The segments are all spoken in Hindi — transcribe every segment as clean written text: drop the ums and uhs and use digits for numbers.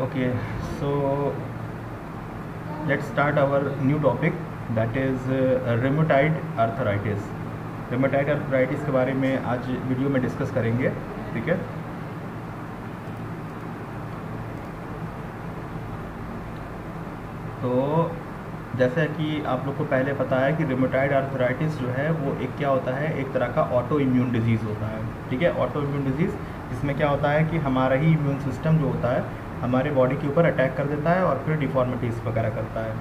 Okay, so let's start our new topic, that is rheumatoid arthritis. rheumatoid arthritis के बारे में आज वीडियो में डिस्कस करेंगे, ठीक है। तो जैसा कि आप लोग को पहले पता है कि rheumatoid arthritis जो है वो एक क्या होता है, एक तरह का ऑटो इम्यून डिजीज़ होता है, ठीक है। ऑटो इम्यून डिजीज़ जिसमें क्या होता है कि हमारा ही इम्यून सिस्टम जो होता है हमारे बॉडी के ऊपर अटैक कर देता है और फिर डिफॉर्मिटीज़ वगैरह करता है।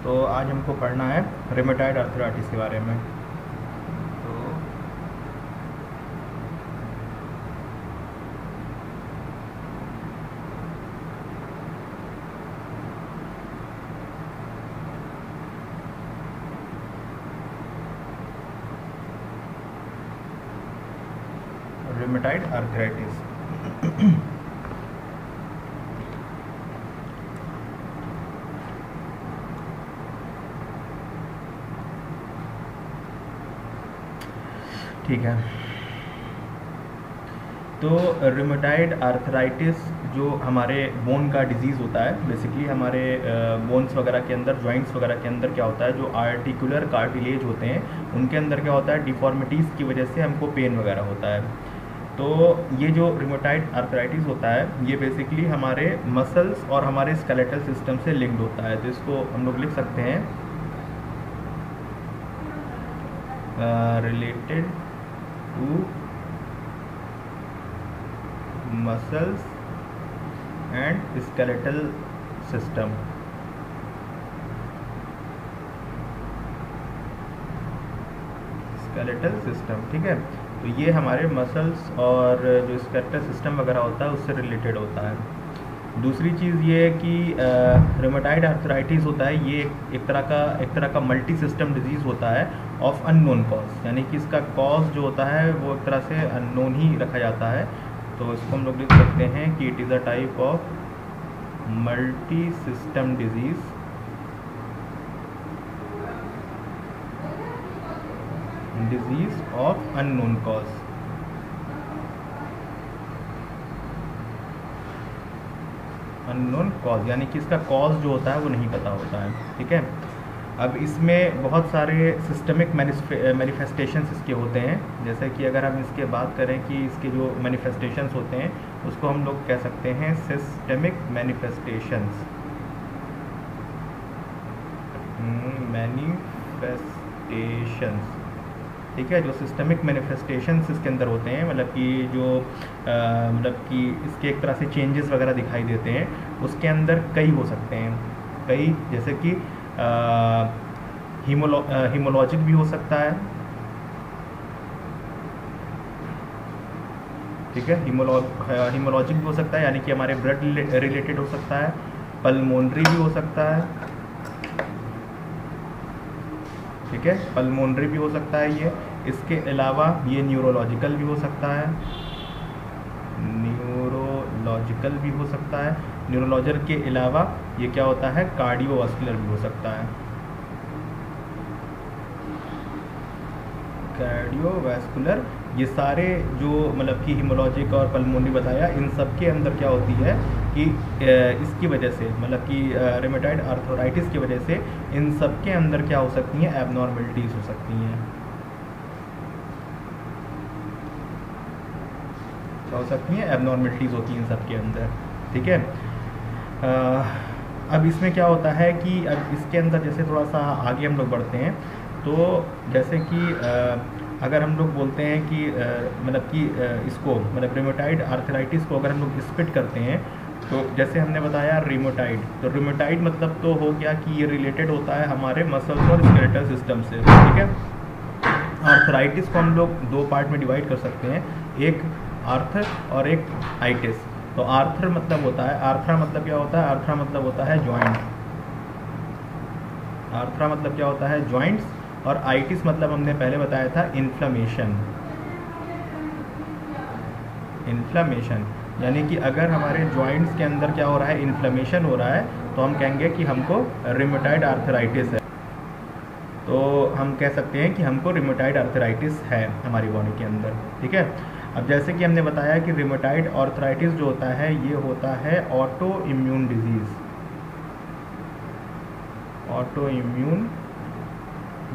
तो आज हमको पढ़ना है rheumatoid arthritis के बारे में। तो rheumatoid arthritis ठीक है। तो rheumatoid arthritis जो हमारे बोन का डिजीज़ होता है, बेसिकली हमारे बोन्स वगैरह के अंदर, जॉइंट्स वगैरह के अंदर क्या होता है, जो आर्टिकुलर कार्टिलेज होते हैं उनके अंदर क्या होता है, डिफॉर्मिटीज़ की वजह से हमको पेन वगैरह होता है। तो ये जो rheumatoid arthritis होता है ये बेसिकली हमारे मसल्स और हमारे स्केलेटल सिस्टम से लिंक्ड होता है। तो इसको हम लोग लिख सकते हैं related to muscles and skeletal system. Skeletal system, ठीक है। तो ये हमारे मसल्स और जो स्केलेटल सिस्टम वगैरह होता है उससे रिलेटेड होता है। दूसरी चीज़ ये है कि rheumatoid arthritis होता है ये एक तरह का मल्टी सिस्टम डिजीज़ होता है ऑफ अननोन कॉज, यानी कि इसका कॉज जो होता है वो एक तरह से अननोन ही रखा जाता है। तो इसको हम लोग लिख सकते हैं कि it is a type of multi system disease of unknown cause. Unknown cause यानी कि इसका कॉज जो होता है वो नहीं पता होता है, ठीक है। अब इसमें बहुत सारे सिस्टमिक मैनिफेस्टेशंस इसके होते हैं। जैसे कि अगर हम इसके बात करें कि इसके जो मैनिफेस्टेशंस होते हैं उसको हम लोग कह सकते हैं सिस्टमिक मैनिफेस्टेशंस। ठीक है। जो सिस्टमिक मैनिफेस्टेशंस इसके अंदर होते हैं, मतलब कि जो मतलब कि इसके एक तरह से चेंजेस वगैरह दिखाई देते हैं, उसके अंदर कई हो सकते हैं। कई जैसे कि हीमोलॉजिक भी हो सकता है, ठीक है। हीमोलॉजिक भी हो सकता है यानी कि हमारे ब्लड रिलेटेड हो सकता है। पल्मोनरी भी हो सकता है, ठीक है। पल्मोनरी भी हो सकता है ये। इसके अलावा ये न्यूरोलॉजिकल भी हो सकता है, न्यूरोलॉजिकल भी हो सकता है। न्यूरोलॉजिकल के अलावा ये क्या होता है, कार्डियोवास्कुलर भी हो सकता है। कार्डियोवास्कुलर, ये सारे जो मतलब कि हीमोलॉजिक और पल्मोनरी बताया, इन सब के अंदर क्या होती है कि इसकी वजह से, मतलब कि rheumatoid arthritis की वजह से इन सब के अंदर क्या हो सकती हैं, एबनॉर्मलिटीज़ हो सकती हैं। क्या हो सकती हैं, एबनॉर्मलिटीज़ होती हैं इन सब के अंदर, ठीक है। अब इसमें क्या होता है कि अब इसके अंदर जैसे थोड़ा सा आगे हम लोग बढ़ते हैं, तो जैसे कि अगर हम लोग बोलते हैं कि मतलब कि इसको मतलब rheumatoid arthritis को अगर हम लोग स्प्लिट करते हैं, तो जैसे हमने बताया रिमोटाइड, तो रिमोटाइड मतलब तो हो गया कि ये रिलेटेड होता है हमारे मसल्स और स्केलेटल सिस्टम से, ठीक है। आर्थराइटिस को हम लोग दो पार्ट में डिवाइड कर सकते हैं, एक आर्थर और एक आइटिस। तो आर्थर मतलब होता है, आर्थरा मतलब क्या होता है, आर्थरा मतलब होता है जॉइंट। आर्थरा मतलब क्या होता है, जॉइंट्स। और आइटिस मतलब हमने पहले बताया था इन्फ्लेमेशन। इन्फ्लेमेशन यानी कि अगर हमारे जॉइंट्स के अंदर क्या हो रहा है, इन्फ्लेमेशन हो रहा है, तो हम कहेंगे कि हमको rheumatoid arthritis है। तो हम कह सकते हैं कि हमको rheumatoid arthritis है हमारी बॉडी के अंदर, ठीक है। अब जैसे कि हमने बताया कि रिमेटॉइड आर्थराइटिस जो होता है ये होता है auto immune disease, auto immune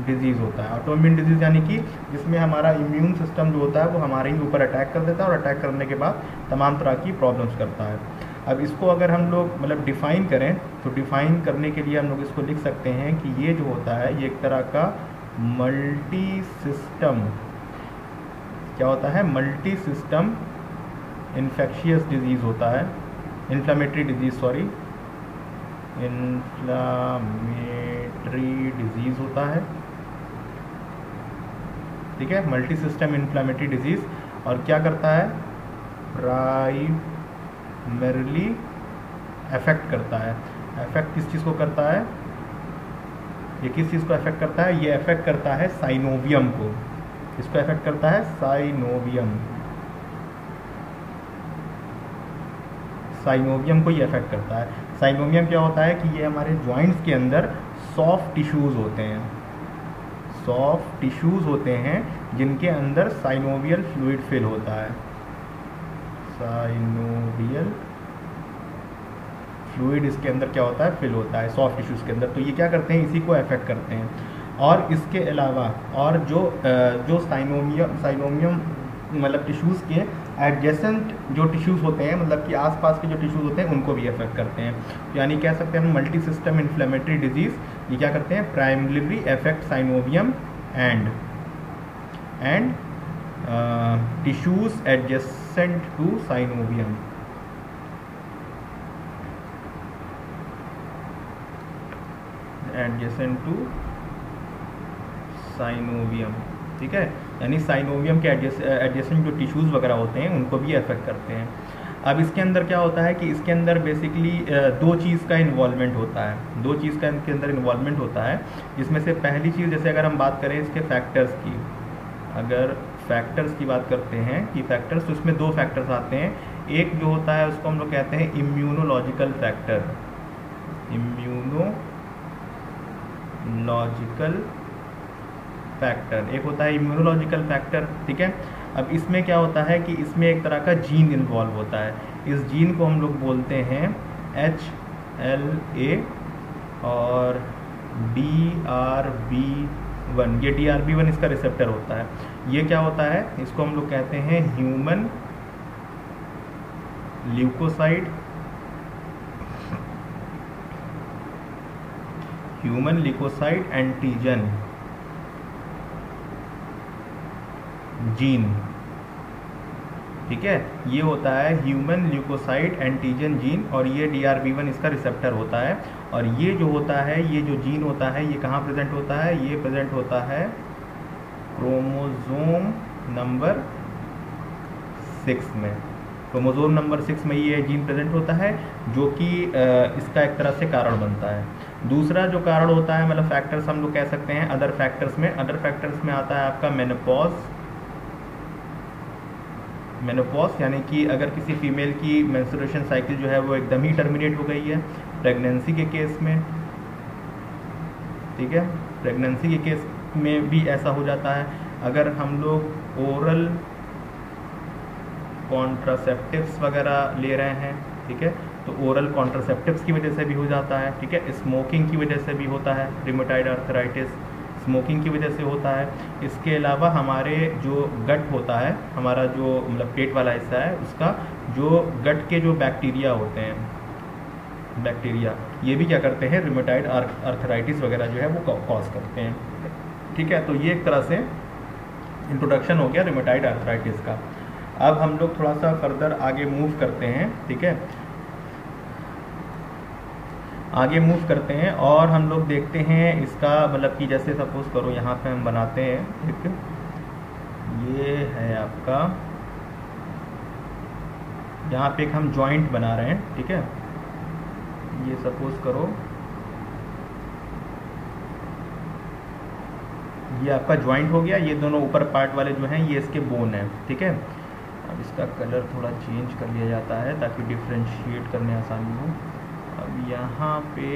disease होता है। ऑटो इम्यून डिजीज़ यानी कि जिसमें हमारा इम्यून सिस्टम जो होता है वो हमारे ही ऊपर अटैक कर देता है और अटैक करने के बाद तमाम तरह की प्रॉब्लम्स करता है। अब इसको अगर हम लोग मतलब डिफ़ाइन करें तो डिफ़ाइन करने के लिए हम लोग इसको लिख सकते हैं कि ये जो होता है ये एक तरह का मल्टी सिस्टम, क्या होता है, मल्टी सिस्टम इन्फेक्शियस डिजीज़ होता है, inflammatory disease, sorry inflammatory disease होता है, ठीक है, मल्टी सिस्टम इन्फ्लामेटरी डिजीज़। और क्या करता है, प्राइमरली अफेक्ट करता है। अफेक्ट किस चीज़ को करता है, ये किस चीज़ को अफेक्ट करता है, ये अफेक्ट करता है साइनोवियम को। इसको अफेक्ट करता है साइनोवियम, साइनोवियम को ये अफेक्ट करता है। साइनोवियम क्या होता है कि ये हमारे जॉइंट्स के अंदर सॉफ्ट टिश्यूज़ होते हैं, सॉफ्ट टिश्यूज़ होते हैं जिनके अंदर साइनोवियल फ्लूइड फिल होता है, साइनोवियल फ्लूइड इसके अंदर क्या होता है, फिल होता है सॉफ्ट टिश्यूज़ के अंदर। तो ये क्या करते हैं, इसी को अफेक्ट करते हैं। और इसके अलावा और जो साइनोवियम मतलब टिश्यूज़ के एडजेसेंट जो टिश्यूज़ होते हैं, मतलब कि आसपास के जो टिश्यूज़ होते हैं उनको भी अफेक्ट करते हैं। यानी कह सकते हैं हम मल्टी सिस्टम इन्फ्लेमेटरी डिजीज़ ये क्या करते हैं, primarily affect synovium and tissues adjacent to synovium. Adjacent to synovium, ठीक है, यानी साइनोवियम के एडजेसेंट जो टिश्यूज़ वगैरह होते हैं उनको भी अफेक्ट करते हैं। अब इसके अंदर क्या होता है कि इसके अंदर बेसिकली दो चीज़ का इन्वॉल्वमेंट होता है, दो चीज़ का इनके अंदर इन्वॉल्वमेंट होता है, जिसमें से पहली चीज़, जैसे अगर हम बात करें इसके फैक्टर्स की, अगर फैक्टर्स की बात करते हैं कि फैक्टर्स, तो इसमें दो फैक्टर्स आते हैं। एक जो होता है उसको हम लोग कहते हैं इम्यूनोलॉजिकल फैक्टर, इम्यूनोलॉजिकल फैक्टर, एक होता है इम्यूनोलॉजिकल फैक्टर, ठीक है। अब इसमें क्या होता है कि इसमें एक तरह का जीन इन्वॉल्व होता है। इस जीन को हम लोग बोलते हैं HLA और DRB1, ये DRB1 इसका रिसेप्टर होता है। ये क्या होता है, इसको हम लोग कहते हैं ह्यूमन ल्यूकोसाइड एंटीजन जीन, ठीक है, ये होता है ह्यूमन ल्यूकोसाइड एंटीजन जीन, और ये DRB1 इसका रिसेप्टर होता है। और ये जो होता है, ये जो जीन होता है, ये कहाँ प्रेजेंट होता है, ये प्रेजेंट होता है क्रोमोसोम नंबर 6 में। क्रोमोसोम नंबर 6 में ये जीन प्रेजेंट होता है, जो कि इसका एक तरह से कारण बनता है। दूसरा जो कारण होता है, मतलब फैक्टर्स हम लोग कह सकते हैं अदर फैक्टर्स में आता है आपका मेनोपॉज, यानी कि अगर किसी फीमेल की मेंस्ट्रुएशन साइकिल जो है वो एकदम ही टर्मिनेट हो गई है, प्रेगनेंसी के केस में, ठीक है, प्रेगनेंसी के केस में भी ऐसा हो जाता है। अगर हम लोग ओरल कॉन्ट्रासेप्टिव्स वगैरह ले रहे हैं, ठीक है, तो ओरल कॉन्ट्रासेप्टिव्स की वजह से भी हो जाता है, ठीक है। स्मोकिंग की वजह से भी होता है रिमेटॉइड आर्थराइटिस, स्मोकिंग की वजह से होता है। इसके अलावा हमारे जो गट होता है, हमारा जो मतलब पेट वाला हिस्सा है, उसका जो गट के जो बैक्टीरिया होते हैं, बैक्टीरिया, ये भी क्या करते हैं, रिमेटॉइड आर्थराइटिस वगैरह जो है वो कॉज करते हैं, ठीक है। तो ये एक तरह से इंट्रोडक्शन हो गया रिमेटॉइड आर्थराइटिस का। अब हम लोग थोड़ा सा फर्दर आगे मूव करते हैं, ठीक है, आगे मूव करते हैं और हम लोग देखते हैं इसका मतलब कि जैसे सपोज करो यहाँ पे हम बनाते हैं एक, ये है आपका, यहाँ पे एक हम जॉइंट बना रहे हैं, ठीक है, ये सपोज करो ये आपका जॉइंट हो गया, ये दोनों ऊपर पार्ट वाले जो हैं ये इसके बोन है, ठीक है। अब इसका कलर थोड़ा चेंज कर लिया जाता है ताकि डिफ्रेंशिएट करने आसानी हो। अब यहाँ पे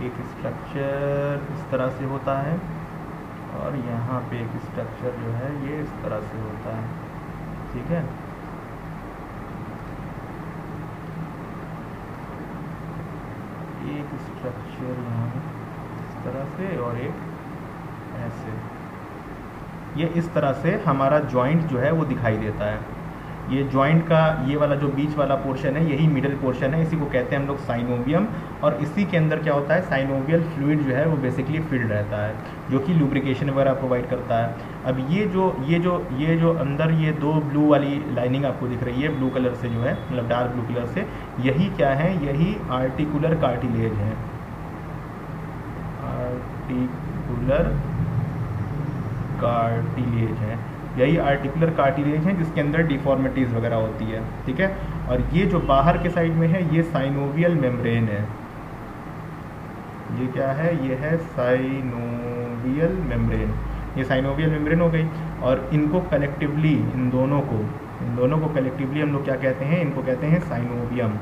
एक स्ट्रक्चर इस तरह से होता है और यहाँ पे एक स्ट्रक्चर जो है ये इस तरह से होता है, ठीक है। एक स्ट्रक्चर यहाँ इस तरह से और एक ऐसे, ये इस तरह से हमारा जॉइंट जो है वो दिखाई देता है। ये जॉइंट का ये वाला जो बीच वाला पोर्शन है, यही मिडिल पोर्शन है, इसी को कहते हैं हम लोग साइनोवियम। और इसी के अंदर क्या होता है, साइनोवियल फ्लूइड जो है वो बेसिकली फिल्ड रहता है, जो कि लुब्रिकेशन वगैरह प्रोवाइड करता है। अब ये जो अंदर ये दो ब्लू वाली लाइनिंग आपको दिख रही है, ब्लू कलर से जो है, मतलब डार्क ब्लू कलर से, यही क्या है, यही आर्टिकुलर कार्टिलेज है। आर्टिकुलर कार्टिलेज है, यही आर्टिकुलर कार्टिलेज है जिसके अंदर डिफॉर्मिटीज़ वगैरह होती है, ठीक है। और ये जो बाहर के साइड में है ये साइनोवियल मेम्ब्रेन है। ये क्या है, ये है साइनोवियल मेम्ब्रेन, ये साइनोवियल मेम्ब्रेन हो गई। और इनको कलेक्टिवली, इन दोनों को कलेक्टिवली हम लोग क्या कहते हैं, इनको कहते हैं साइनोवियम।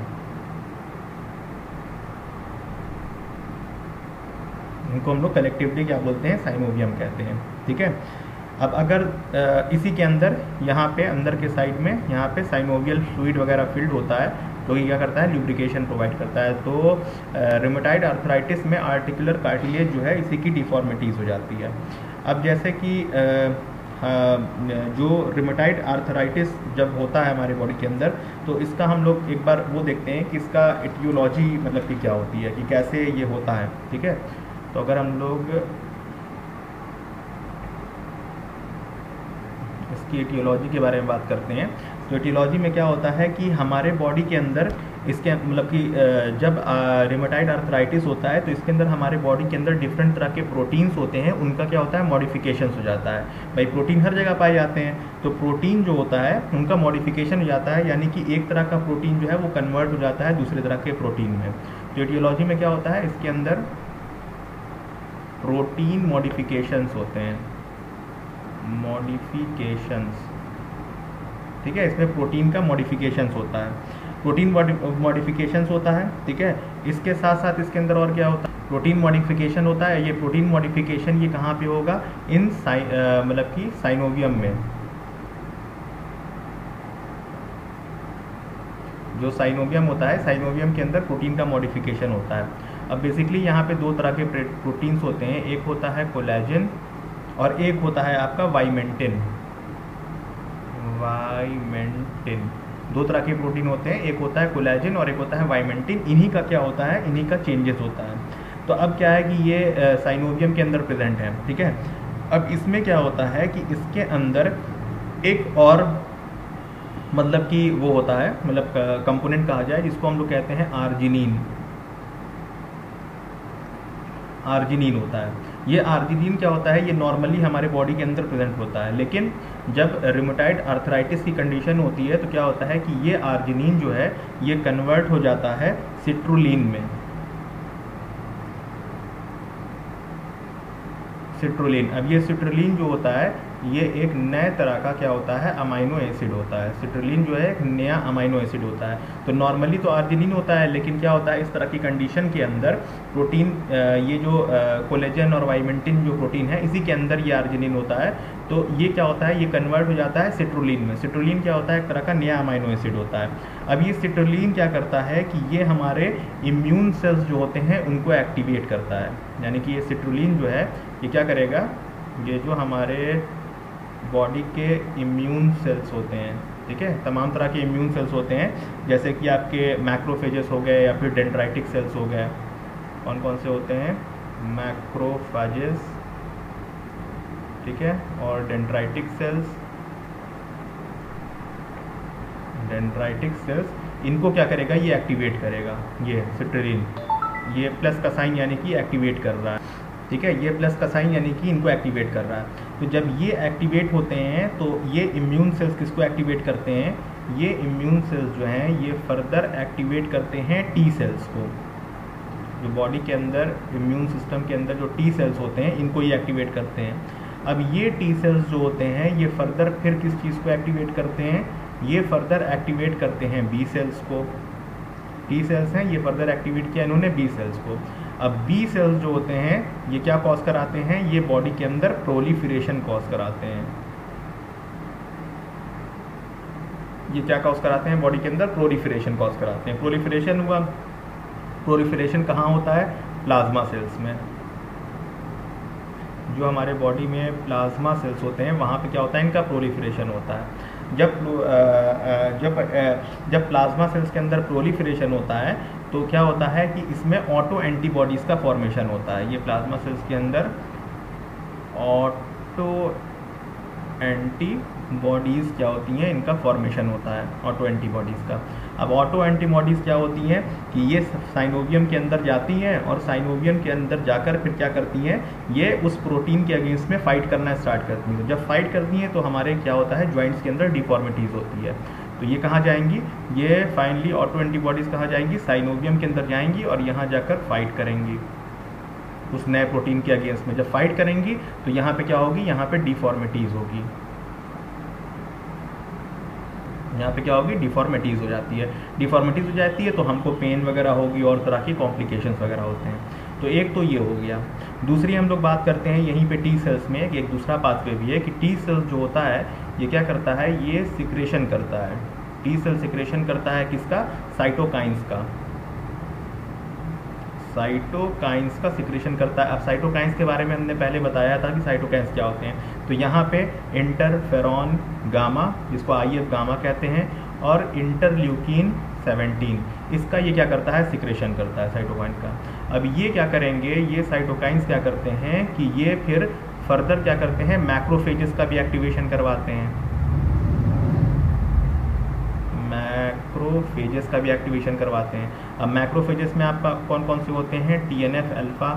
इनको हम लोग कलेक्टिवली क्या बोलते हैं, साइनोवियम कहते हैं, ठीक है। अब अगर इसी के अंदर यहाँ पे अंदर के साइड में यहाँ पे साइनोवियल फ्लूइड वगैरह फिल्ड होता है, तो ये क्या करता है, ल्यूब्रिकेशन प्रोवाइड करता है। तो रूमेटॉइड आर्थराइटिस में आर्टिकुलर कार्टिलेज जो है इसी की डिफॉर्मिटीज़ हो जाती है। अब जैसे कि जो रूमेटॉइड आर्थराइटिस जब होता है हमारे बॉडी के अंदर, तो इसका हम लोग एक बार वो देखते हैं कि इसका एटियोलॉजी मतलब कि क्या होती है, कि कैसे ये होता है, ठीक है। तो अगर हम लोग इसकी एटियोलॉजी के बारे में बात करते हैं, तो एटियोलॉजी में क्या होता है कि हमारे बॉडी के अंदर इसके मतलब कि जब रूमेटॉइड आर्थराइटिस होता है तो इसके अंदर हमारे बॉडी के अंदर डिफरेंट तरह के प्रोटीन्स होते हैं, उनका क्या होता है, मॉडिफिकेशंस हो जाता है। भाई प्रोटीन हर जगह पाए जाते हैं, तो प्रोटीन जो होता है उनका मॉडिफिकेशन हो जाता है, यानी कि एक तरह का प्रोटीन जो है वो कन्वर्ट हो जाता है दूसरे तरह के प्रोटीन में। तो एटियोलॉजी में क्या होता है, इसके अंदर प्रोटीन मॉडिफिकेशंस होते हैं, मॉडिफिकेशंस, ठीक है। इसमें प्रोटीन का मॉडिफिकेशंस होता है, प्रोटीन मॉडिफिकेशंस होता है, ठीक है। इसके साथ साथ इसके अंदर और क्या होता है, प्रोटीन मॉडिफिकेशन होता है। ये प्रोटीन मॉडिफिकेशन ये कहाँ पे होगा, इन मतलब कि साइनोवियम में। जो साइनोवियम होता है, साइनोवियम के अंदर प्रोटीन का मॉडिफिकेशन होता है। अब बेसिकली यहाँ पे दो तरह के प्रोटीन्स होते हैं, एक होता है कोलेजन और एक होता है आपका वाइमेंटिन। दो तरह के प्रोटीन होते हैं, एक होता है कोलेजन और एक होता है वाइमेंटिन। इन्हीं का क्या होता है, इन्हीं का चेंजेस होता है। तो अब क्या है कि ये साइनोवियम के अंदर प्रेजेंट है, ठीक है। अब इसमें क्या होता है कि इसके अंदर एक और मतलब कि वो होता है, मतलब कंपोनेंट कहा जाए, जिसको हम लोग कहते हैं आर्जिनिन। आर्जिनिन होता है। ये आर्जिनिन क्या होता है, ये नॉर्मली हमारे बॉडी के अंदर प्रेजेंट होता है, लेकिन जब रूमेटॉइड आर्थराइटिस की कंडीशन होती है तो क्या होता है कि ये आर्जिनिन जो है ये कन्वर्ट हो जाता है सिट्रुलिन में। सिट्रुलिन, अब ये सिट्रुलिन जो होता है ये एक नए तरह का क्या होता है, अमाइनो एसिड होता है। सिट्रुलिन जो है एक नया अमाइनो एसिड होता है। तो नॉर्मली तो आर्जिनिन होता है, लेकिन क्या होता है इस तरह की कंडीशन के अंदर प्रोटीन, ये जो कोलेजन और वाइमेंटिन जो प्रोटीन है इसी के अंदर ये आर्जिनिन होता है। तो ये क्या होता है, ये कन्वर्ट हो जाता है सिट्रुलिन में। सिट्रुलिन क्या होता है, एक तरह का नया अमाइनो एसिड होता है। अब ये सिट्रुलिन क्या करता है कि ये हमारे इम्यून सेल्स जो होते हैं उनको एक्टिवेट करता है। यानी कि ये सिट्रुलिन जो है ये क्या करेगा, ये जो हमारे बॉडी के इम्यून सेल्स होते हैं, ठीक है, तमाम तरह के इम्यून सेल्स होते हैं, जैसे कि आपके मैक्रोफेजेस हो गए या फिर डेंड्राइटिक सेल्स हो गए। कौन कौन से होते हैं, मैक्रोफेजेस, ठीक है, और डेंड्राइटिक सेल्स। डेंड्राइटिक सेल्स इनको क्या करेगा, ये एक्टिवेट करेगा। ये सिट्रुलिन, ये प्लस का साइन यानी कि एक्टिवेट कर रहा है, ठीक है, ये प्लस का साइन यानी कि इनको एक्टिवेट कर रहा है। तो जब ये एक्टिवेट होते हैं तो ये इम्यून सेल्स किसको एक्टिवेट करते हैं, ये इम्यून सेल्स जो हैं ये फर्दर एक्टिवेट करते हैं टी सेल्स को। जो बॉडी के अंदर इम्यून सिस्टम के अंदर जो टी सेल्स होते हैं इनको ये एक्टिवेट करते हैं। अब ये टी सेल्स जो होते हैं ये फर्दर फिर किस चीज़ को एक्टिवेट करते हैं, ये फर्दर एक्टिवेट करते हैं बी सेल्स को। टी सेल्स हैं, ये फर्दर एक्टिवेट किया इन्होंने बी सेल्स को। अब बी सेल्स जो होते हैं ये क्या कॉज कराते हैं, ये बॉडी के अंदर प्रोलिफरेशन कॉज कराते हैं। ये क्या कॉज कराते हैं, बॉडी के अंदर प्रोलिफरेशन कॉज कराते हैं। प्रोलिफरेशन हुआ प्रोलिफरेशन कहाँ होता है? प्लाज्मा सेल्स में। जो हमारे बॉडी में प्लाज्मा सेल्स होते हैं वहाँ पे क्या होता है? इनका प्रोलिफरेशन होता है। जब प्लाज्मा सेल्स के अंदर प्रोलिफरेशन होता है तो क्या होता है कि इसमें ऑटो एंटीबॉडीज़ का फॉर्मेशन होता है। ये प्लाज्मा सेल्स के अंदर ऑटो एंटीबॉडीज़ क्या होती हैं? इनका फॉर्मेशन होता है ऑटो एंटीबॉडीज़ का। अब ऑटो एंटीबॉडीज़ क्या होती हैं कि ये साइनोवियम के अंदर जाती हैं और साइनोवियम के अंदर जाकर फिर क्या करती हैं? ये उस प्रोटीन के अगेंस्ट में फाइट करना स्टार्ट करती हैं। जब फाइट करती हैं तो हमारे क्या होता है? जॉइंट्स के अंदर डिफॉर्मिटीज़ होती है। तो ये कहाँ जाएंगी? ये फाइनली ऑटो एंटीबॉडीज़ कहाँ जाएंगी? साइनोवियम के अंदर जाएंगी और यहाँ जाकर फाइट करेंगी उस नए प्रोटीन के अगेंस्ट में। जब फाइट करेंगी तो यहाँ पे क्या होगी? यहाँ पे डिफॉर्मिटीज़ होगी। यहाँ पे क्या होगी? डिफॉर्मिटीज़ हो जाती है। डिफॉर्मिटीज़ हो जाती है तो हमको पेन वगैरह होगी और तरह की कॉम्प्लिकेशंस वगैरह होते हैं। तो एक तो ये हो गया। दूसरी हम लोग बात करते हैं यहीं पे टी सेल्स में एक दूसरा पाथवे भी है कि टी सेल्स जो होता है ये क्या करता है? ये सिक्रेशन करता है। टी सेल सिक्रेशन करता है किसका? साइटोकाइंस का। साइटोकाइंस का सिक्रेशन करता है। अब साइटोकाइंस के बारे में हमने पहले बताया था कि साइटोकाइंस क्या होते हैं। तो यहाँ पे इंटरफेरॉन गामा, जिसको IF गामा कहते हैं, और इंटरल्यूकिन 17, इसका ये क्या करता है? सिक्रेशन करता है साइटोकाइन का। अब ये क्या करेंगे? ये साइटोकाइंस क्या करते हैं कि ये फिर फर्दर क्या करते हैं? मैक्रोफेजेस का भी एक्टिवेशन करवाते हैं। मैक्रोफेजेस का भी एक्टिवेशन करवाते हैं। अब मैक्रोफेजेस में आपका कौन कौन से होते हैं? TNF alpha,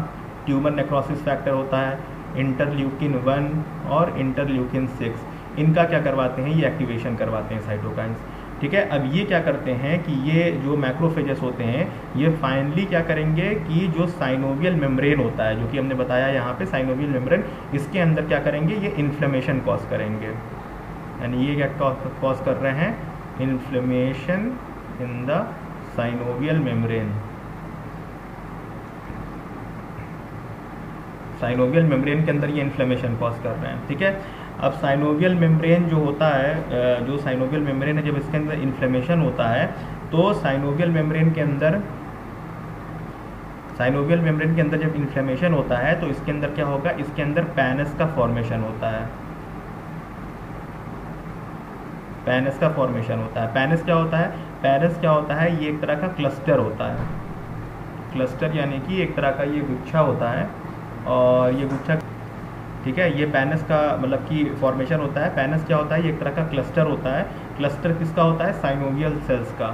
tumour necrosis factor होता है, इंटरल्यूकिन 1 और इंटरल्यूकिन 6, इनका क्या करवाते हैं? ये एक्टिवेशन करवाते हैं साइटोकाइंस। ठीक है। अब ये क्या करते हैं कि ये जो मैक्रोफेजेस होते हैं ये फाइनली क्या करेंगे कि जो साइनोवियल मेम्ब्रेन होता है, जो कि हमने बताया यहाँ पे साइनोवियल मेम्ब्रेन, इसके अंदर क्या करेंगे? ये इन्फ्लेमेशन कॉज करेंगे। यानी ये क्या कॉज कर रहे हैं? Inflammation in the synovial membrane. Synovial membrane के अंदर ये इन्फ्लेमेशन कॉज कर रहे हैं। ठीक है। अब साइनोवियल मेम्ब्रेन जो होता है, जो साइनोवियल मेम्ब्रेन है, जब इसके अंदर इन्फ्लेमेशन होता है तो साइनोवियल मेम्ब्रेन के अंदर जब इन्फ्लेमेशन होता है तो इसके अंदर क्या होगा? इसके अंदर पैनस का फॉर्मेशन होता है। पैनस का फॉर्मेशन होता है। पैनस क्या होता है? पैनस क्या होता है? ये एक तरह का क्लस्टर होता है। क्लस्टर यानी कि एक तरह का ये गुच्छा होता है और ये गुच्छा, ठीक है, ये पैनस का मतलब कि फॉर्मेशन होता है। पैनस क्या होता है? ये एक तरह का क्लस्टर होता है। क्लस्टर किसका होता है? साइनोवियल सेल्स का।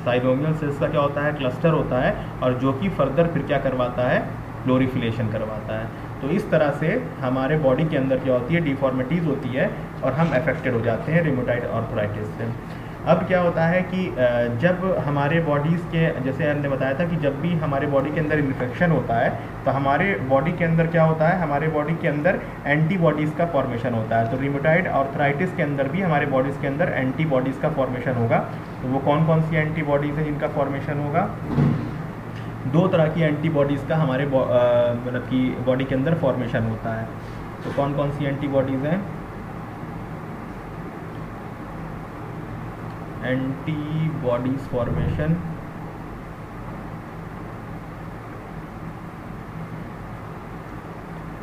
साइनोवियल सेल्स का क्या होता है? क्लस्टर होता है, और जो कि फर्दर फिर क्या करवाता है? प्लोरिफिलेशन करवाता है। तो इस तरह से हमारे बॉडी के अंदर क्या होती है? डिफॉर्मिटीज़ होती है और हम अफेक्टेड हो जाते हैं रिमोटाइड आर्थराइटिस से। अब क्या होता है कि जब हमारे बॉडीज़ के, जैसे हमने बताया था कि जब भी हमारे बॉडी के अंदर इन्फेक्शन होता है तो हमारे बॉडी के अंदर क्या होता है? हमारे बॉडी के अंदर एंटीबॉडीज़ का फॉर्मेशन होता है। तो रिमोटाइड आर्थराइटिस के अंदर भी हमारे बॉडीज़ के अंदर एंटीबॉडीज़ का फॉर्मेशन होगा। तो वो कौन कौन सी एंटीबॉडीज़ हैं जिनका फॉर्मेशन होगा? 2 तरह की एंटीबॉडीज़ का हमारे मतलब कि बॉडी के अंदर फॉर्मेशन होता है। तो कौन कौन सी एंटीबॉडीज़ हैं? एंटीबॉडीज़ फॉर्मेशन,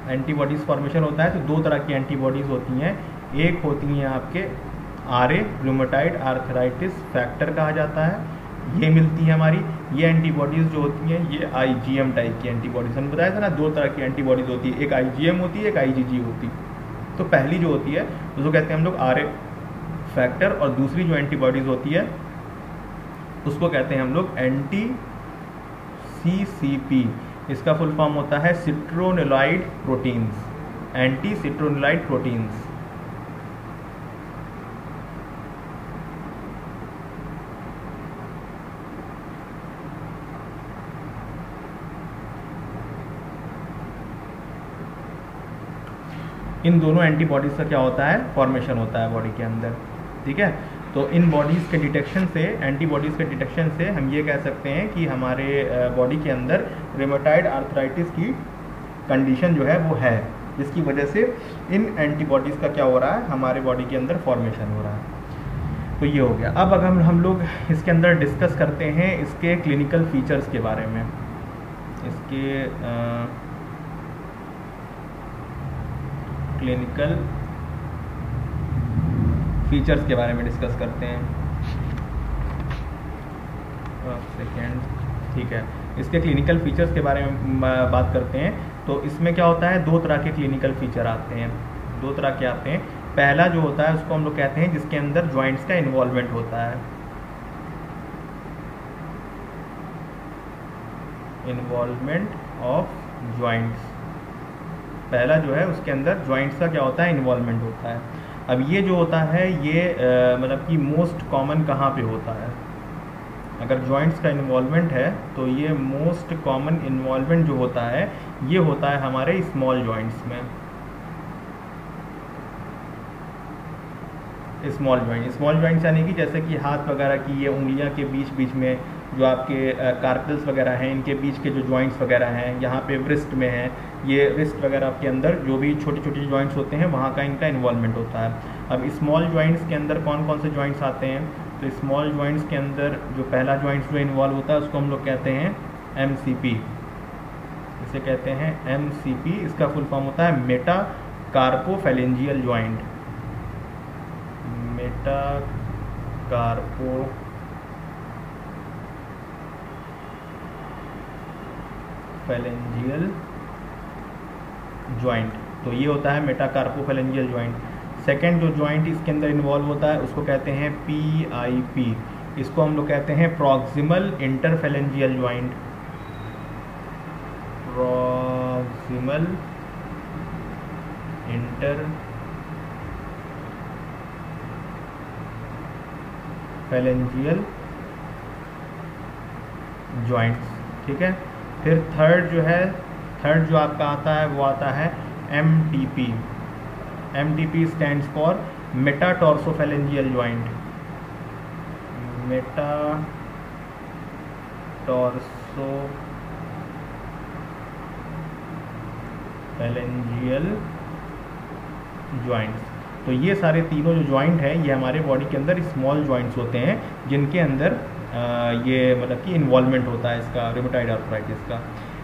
एंटीबॉडीज़ फॉर्मेशन होता है तो 2 तरह की एंटीबॉडीज़ होती हैं। एक होती हैं आपके RA, रूमेटाइड आर्थराइटिस फैक्टर कहा जाता है, ये मिलती है हमारी। ये एंटीबॉडीज़ जो होती हैं ये IgM टाइप की एंटीबॉडीज़, हमने बताया था ना 2 तरह की एंटीबॉडीज़ होती है, एक IgM होती है, एक IgG होती है। तो पहली जो होती है उसको कहते हैं हम लोग RA फैक्टर, और दूसरी जो एंटीबॉडीज़ होती है उसको कहते हैं हम लोग एंटी-CCP। इसका फुल फॉर्म होता है सिट्रोनिलाइड प्रोटीन्स, एंटी सिट्रोनिलाइड प्रोटीन्स। इन दोनों एंटीबॉडीज़ का क्या होता है? फॉर्मेशन होता है बॉडी के अंदर। ठीक है। तो इन बॉडीज़ के डिटेक्शन से, एंटीबॉडीज़ के डिटेक्शन से हम ये कह सकते हैं कि हमारे बॉडी के अंदर रिमोटाइड आर्थराइटिस की कंडीशन जो है वो है, जिसकी वजह से इन एंटीबॉडीज़ का क्या हो रहा है? हमारे बॉडी के अंदर फॉर्मेशन हो रहा है। तो ये हो गया। अब अगर हम लोग इसके अंदर डिस्कस करते हैं इसके क्लिनिकल फीचर्स के बारे में, इसके क्लिनिकल फीचर्स के बारे में डिस्कस करते हैं। सेकेंड, ठीक है, इसके क्लिनिकल फीचर्स के बारे में बात करते हैं। तो इसमें क्या होता है, दो तरह के क्लिनिकल फीचर आते हैं, दो तरह के आते हैं। पहला जो होता है उसको हम लोग कहते हैं जिसके अंदर जॉइंट्स का इन्वॉल्वमेंट होता है, इन्वॉल्वमेंट ऑफ जॉइंट्स। पहला जो है उसके अंदर जॉइंट्स का क्या होता है, इन्वॉल्वमेंट होता है। अब ये जो होता है ये मतलब कि मोस्ट कॉमन कहाँ पे होता है, अगर जॉइंट्स का इन्वॉल्वमेंट है तो ये मोस्ट कॉमन इन्वॉल्वमेंट जो होता है ये होता है हमारे स्मॉल जॉइंट्स में। स्मॉल जॉइंट्स यानी कि जैसे कि हाथ वगैरह की ये उंगलियां के बीच बीच में जो आपके कार्पल्स वगैरह हैं, इनके बीच के जो जॉइंट्स वगैरह हैं, यहाँ पे रिस्ट में हैं, ये रिस्ट वगैरह के अंदर जो भी छोटे छोटे जॉइंट्स होते हैं वहाँ का इनका इन्वॉल्वमेंट होता है। अब स्मॉल जॉइंट्स के अंदर कौन कौन से जॉइंट्स आते हैं, तो स्मॉल जॉइंट्स के अंदर जो पहला जॉइंट्स जो इन्वॉल्व होता है उसको हम लोग कहते हैं MCP, इसे कहते हैं MCP। इसका फुल फॉर्म होता है मेटाकार्पोफैलेंजियल जॉइंट, मेटाकार्पोफैलेंजियल जॉइंट। तो ये होता है मेटाकार्पोफैलेंजियल जॉइंट। सेकेंड जो जॉइंट इसके अंदर इन्वॉल्व होता है उसको कहते हैं PIP, इसको हम लोग कहते हैं प्रॉक्सिमल इंटरफैलेंजियल जॉइंट, प्रॉक्सिमल इंटरफैलेंजियल जॉइंट्स, ठीक है। फिर थर्ड जो आपका आता है वो आता है MTP। MTP stands for metatarsophalangeal joint, metatarsophalangeal joints. तो ये सारे तीनों जो जॉइंट हैं ये हमारे बॉडी के अंदर स्मॉल जॉइंट्स होते हैं जिनके अंदर ये मतलब कि इन्वॉल्वमेंट होता है इसका, रूमेटॉइड आर्थराइटिस का।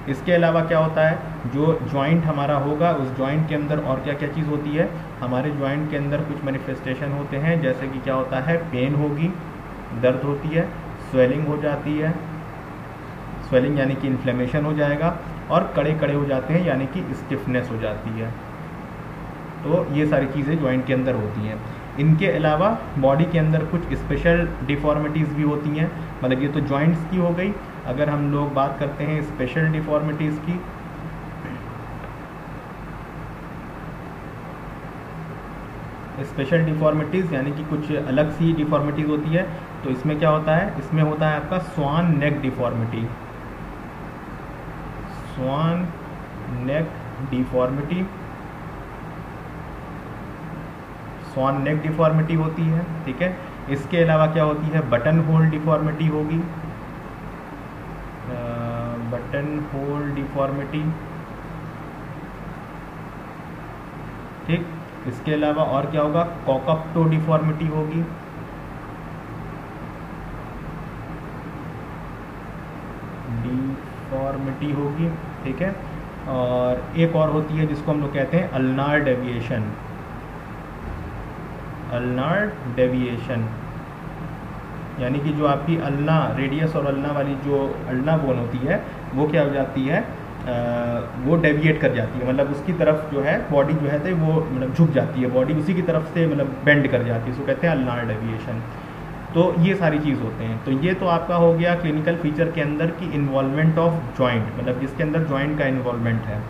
इसके अलावा क्या होता है, जो जॉइंट हमारा होगा उस जॉइंट के अंदर और क्या क्या चीज़ होती है, हमारे जॉइंट के अंदर कुछ मैनिफेस्टेशन होते हैं, जैसे कि क्या होता है, पेन होगी, दर्द होती है, स्वेलिंग हो जाती है, स्वेलिंग यानी कि इन्फ्लेमेशन हो जाएगा, और कड़े कड़े हो जाते हैं यानी कि स्टिफनेस हो जाती है। तो ये सारी चीज़ें जॉइंट के अंदर होती हैं। इनके अलावा बॉडी के अंदर कुछ स्पेशल डिफॉर्मिटीज़ भी होती हैं, मतलब ये तो जॉइंट्स की हो गई। अगर हम लोग बात करते हैं स्पेशल डिफॉर्मिटीज़ की, स्पेशल डिफॉर्मिटीज़ यानी कि कुछ अलग सी डिफॉर्मिटीज़ होती है, तो इसमें क्या होता है, इसमें होता है आपका स्वान नेक डिफॉर्मिटी। स्वान नेक डिफॉर्मिटी, स्वान नेक डिफॉर्मिटी होती है, ठीक है। इसके अलावा क्या होती है, बटन होल डिफॉर्मिटी होगी, बटन होल डिफॉर्मिटी, ठीक। इसके अलावा और क्या होगा, कॉकअप डिफॉर्मिटी होगी, डिफॉर्मिटी होगी, ठीक है। और एक और होती है जिसको हम लोग कहते हैं अल्नार डेविएशन, अल्नार डेविएशन यानी कि जो आपकी अल्ना रेडियस और अल्ना वाली जो अल्ना बोन होती है वो क्या हो जाती है, वो डेविएट कर जाती है, मतलब उसकी तरफ जो है बॉडी जो है वो मतलब झुक जाती है, बॉडी उसी की तरफ से मतलब बेंड कर जाती है, इसको कहते हैं अल्नार डेविएशन। तो ये सारी चीज़ होते हैं। तो ये तो आपका हो गया क्लिनिकल फीचर के अंदर की इन्वॉल्वमेंट ऑफ जॉइंट, मतलब जिसके अंदर जॉइंट का इन्वॉल्वमेंट है।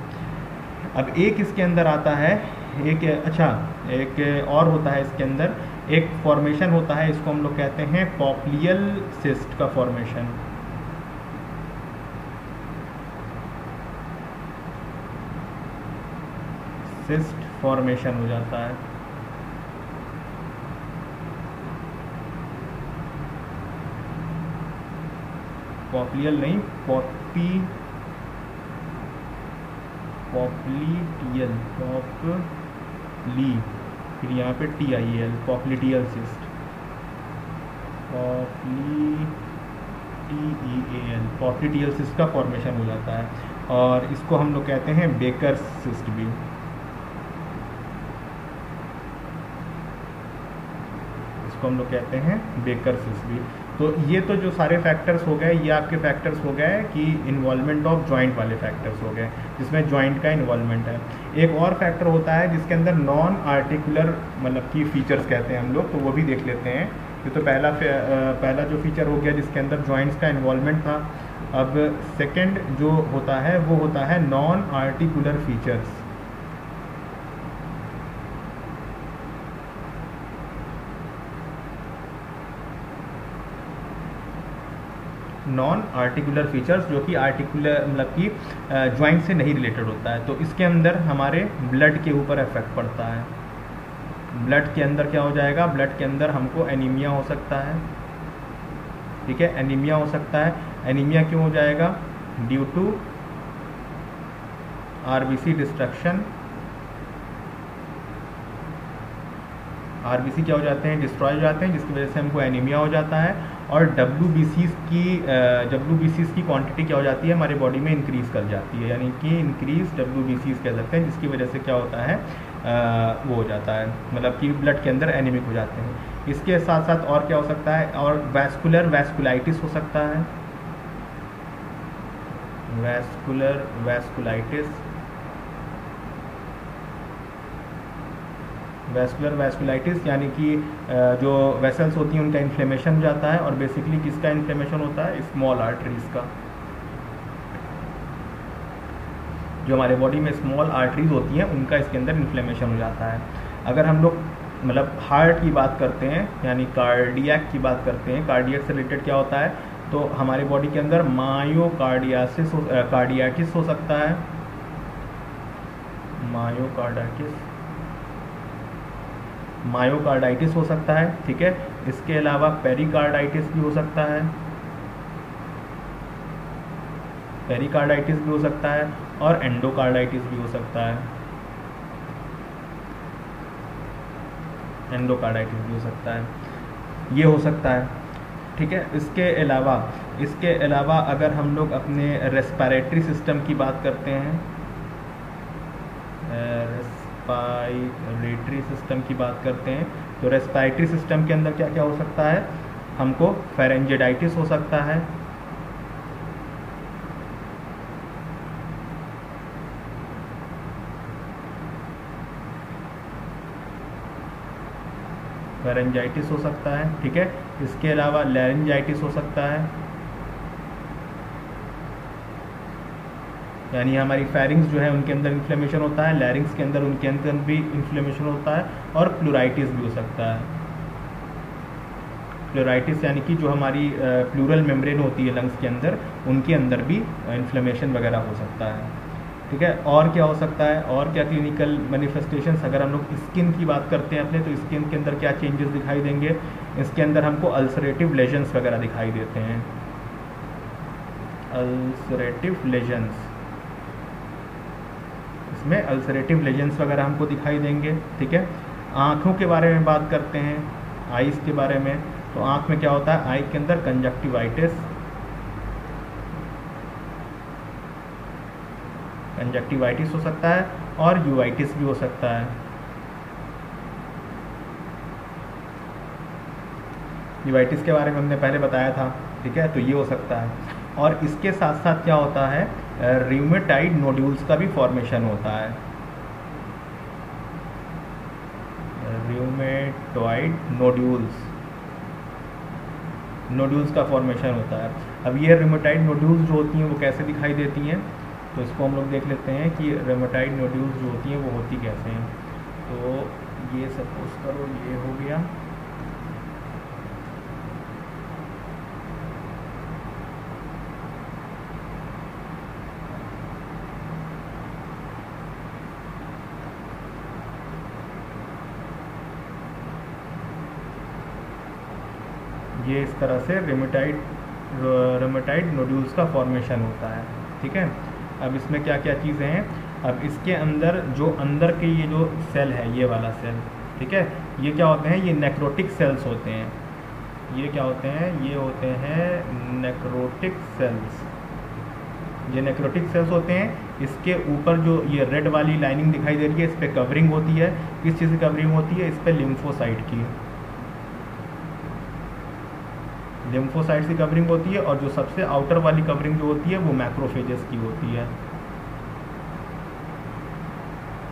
अब एक इसके अंदर आता है एक और होता है इसके अंदर एक फॉर्मेशन होता है, इसको हम लोग कहते हैं पॉप्लियल सिस्ट का फॉर्मेशन। सिस्ट फॉर्मेशन हो जाता है, पॉप्लियल नहीं, पॉप्लिटियल, पॉपली, फिर यहाँ पे TIL, पॉप्लिटियल सिस्ट, पॉप्लीटियल सिस्ट का फॉर्मेशन हो जाता है, और इसको हम लोग कहते हैं बेकर सिस्ट भी। इसको हम लोग कहते हैं बेकर सिस्ट भी। तो ये तो जो सारे फैक्टर्स हो गए, ये आपके फैक्टर्स हो गए कि इन्वॉल्वमेंट ऑफ जॉइंट वाले फैक्टर्स हो गए, जिसमें जॉइंट का इन्वॉल्वमेंट है। एक और फैक्टर होता है जिसके अंदर नॉन आर्टिकुलर मतलब की फीचर्स कहते हैं हम लोग, तो वो भी देख लेते हैं। ये तो पहला जो फीचर हो गया जिसके अंदर जॉइंट्स का इन्वॉल्वमेंट था। अब सेकंड जो होता है वो होता है non articular features. Non articular features जो कि आर्टिकुलर मतलब कि जॉइंट से नहीं रिलेटेड होता है। तो इसके अंदर हमारे ब्लड के ऊपर इफेक्ट पड़ता है। ब्लड के अंदर क्या हो जाएगा, ब्लड के अंदर हमको एनीमिया हो सकता है, ठीक है, एनीमिया हो सकता है। एनीमिया क्यों हो जाएगा, due to RBC destruction. RBC क्या हो जाते हैं, डिस्ट्रॉय हो जाते हैं, जिसकी वजह से हमको एनीमिया हो जाता है। और डब्ल्यूबीसीज की क्वांटिटी क्या हो जाती है, हमारे बॉडी में इंक्रीज़ कर जाती है, यानी कि इंक्रीज डब्ल्यूबीसीज कह सकते हैं, जिसकी वजह से क्या होता है वो हो जाता है, मतलब कि ब्लड के अंदर एनीमिक हो जाते हैं। इसके साथ साथ और क्या हो सकता है, और वैस्कुलाइटिस हो सकता है। वैस्कुलाइटिस यानी कि जो वेसल्स होती हैं उनका इन्फ्लेमेशन हो जाता है। और बेसिकली किसका इन्फ्लेमेशन होता है, स्मॉल आर्टरीज का। जो हमारे बॉडी में स्मॉल आर्टरीज होती हैं उनका इसके अंदर इन्फ्लेमेशन हो जाता है। अगर हम लोग मतलब हार्ट की बात करते हैं, यानी कार्डियक की बात करते हैं, कार्डियक से रिलेटेड क्या होता है, तो हमारे बॉडी के अंदर कार्डियाटिस हो सकता है, मायोकार्डाइटिस हो सकता है, ठीक है। इसके अलावा पेरिकार्डाइटिस भी हो सकता है, और एंडोकार्डाइटिस भी हो सकता है, ये हो सकता है, ठीक है। इसके अलावा अगर हम लोग अपने रेस्पिरेटरी सिस्टम की बात करते हैं, तो रेस्पिरेटरी सिस्टम के अंदर क्या क्या हो सकता है, हमको फेरेंजाइटिस हो सकता है, ठीक है। इसके अलावा लैरिंजाइटिस हो सकता है, यानी हमारी फेरिंग्स जो है उनके अंदर इन्फ्लेमेशन होता है, लैरिंग्स के अंदर उनके अंदर भी इन्फ्लेमेशन होता है, और प्लूराइटिस भी हो सकता है। प्लूराइटिस यानी कि जो हमारी प्लूरल मेम्ब्रेन होती है लंग्स के अंदर, उनके अंदर भी इन्फ्लेमेशन वगैरह हो सकता है, ठीक है। और क्या हो सकता है, और क्या क्लिनिकल मैनिफेस्टेशंस, अगर हम लोग स्किन की बात करते हैं अपने, तो स्किन के अंदर क्या चेंजेस दिखाई देंगे, इसके अंदर हमको अल्सरेटिव लेजन्स वगैरह दिखाई देते हैं, इसमें अल्सरेटिव लेजन्स वगैरह हमको दिखाई देंगे, ठीक है। आँखों के बारे में बात करते हैं, आइज़ के बारे में, तो आँख में क्या होता है, आई के अंदर कंजक्टिवाइटिस हो सकता है, और यूवाइटिस भी हो सकता है। यूवाइटिस के बारे में हमने पहले बताया था, ठीक है, तो ये हो सकता है। और इसके साथ साथ क्या होता है, रिउमेटॉइड नोड्यूल्स का भी फॉर्मेशन होता है, नोड्यूल्स का फॉर्मेशन होता है। अब ये रिउमेटॉइड नोड्यूल्स जो होती हैं वो कैसे दिखाई देती हैं, तो इसको हम लोग देख लेते हैं कि रिउमेटॉइड नोड्यूल्स जो होती हैं वो होती कैसे हैं। तो ये सपोज करो ये हो गया, ये इस तरह से रिउमेटॉइड नोड्यूल्स का फॉर्मेशन होता है, ठीक है। अब इसमें क्या क्या चीज़ें हैं, अब इसके अंदर जो अंदर के ये जो सेल है, ये वाला सेल, ठीक है, ये क्या होते हैं, ये नेक्रोटिक सेल्स होते हैं, ये क्या होते हैं? ये होते हैं नेक्रोटिक सेल्स। ये नेक्रोटिक सेल्स होते हैं। इसके ऊपर जो ये रेड वाली लाइनिंग दिखाई दे रही है, इस पर कवरिंग होती है। किस चीज़ की कवरिंग होती है? इस पर लिम्फोसाइट की, लिम्फोसाइट्स की कवरिंग होती है। और जो सबसे आउटर वाली कवरिंग जो होती है वो मैक्रोफेजेस की होती है,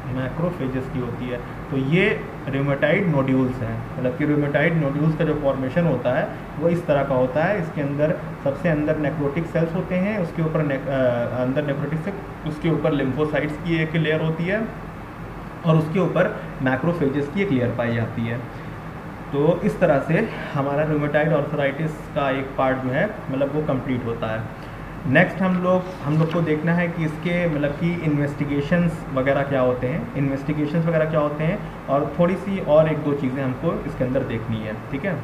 मैक्रोफेजेस की होती है। तो ये रूमेटाइड नोड्यूल्स हैं, मतलब कि रूमेटाइड नोड्यूल्स का जो फॉर्मेशन होता है वो इस तरह का होता है। इसके अंदर सबसे अंदर नेक्रोटिक सेल्स होते हैं, उसके ऊपर अंदर नेक्रोटिक से उसके ऊपर लिम्फोसाइट्स की एक लेयर होती है और उसके ऊपर मैक्रोफेजेस की एक लेयर पाई जाती है। तो इस तरह से हमारा रूमेटाइड आर्थराइटिस का एक पार्ट जो है मतलब वो कंप्लीट होता है। नेक्स्ट हम लोग को देखना है कि इसके मतलब कि इन्वेस्टिगेशंस वगैरह क्या होते हैं, इन्वेस्टिगेशंस वगैरह क्या होते हैं, और थोड़ी सी और एक दो चीज़ें हमको इसके अंदर देखनी है। ठीक है,